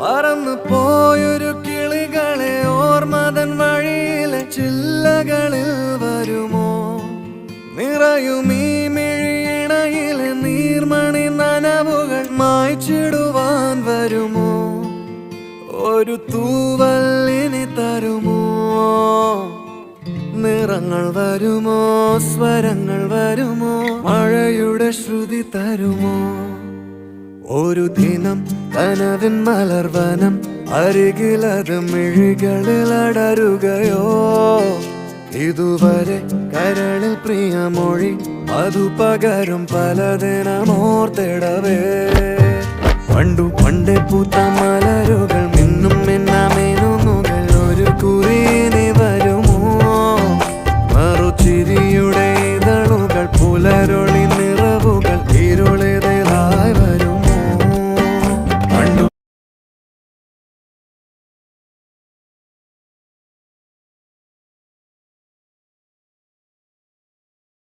പറന്നു പോയൊരു കിളികളെ ഓർമ്മതൻ വഴിയിലെ ചില്ലകളിൽ വരുമോ? നിറയും ഈ മിഴിയിണയിലെ നീർമണി നനവുകൾ മായ്ച്ചിടുവാൻ വരുമോ? ഒരു തൂവല്ലിനി തരുമോ? നിറങ്ങൾ വരുമോ? സ്വരങ്ങൾ വരുമോ? മഴയുടെ ശ്രുതി തരുമോ? ഒരു ദിനം കനവിൻ മലർവനം അരികിലത് മിഴികളിൽ അടരുകയോ? ഇതുവരെ കരളിൽ പ്രിയമൊഴി അതു പകരും പലതിനമോർത്തിടവേ. പണ്ടു പണ്ടേ പൂത്ത മല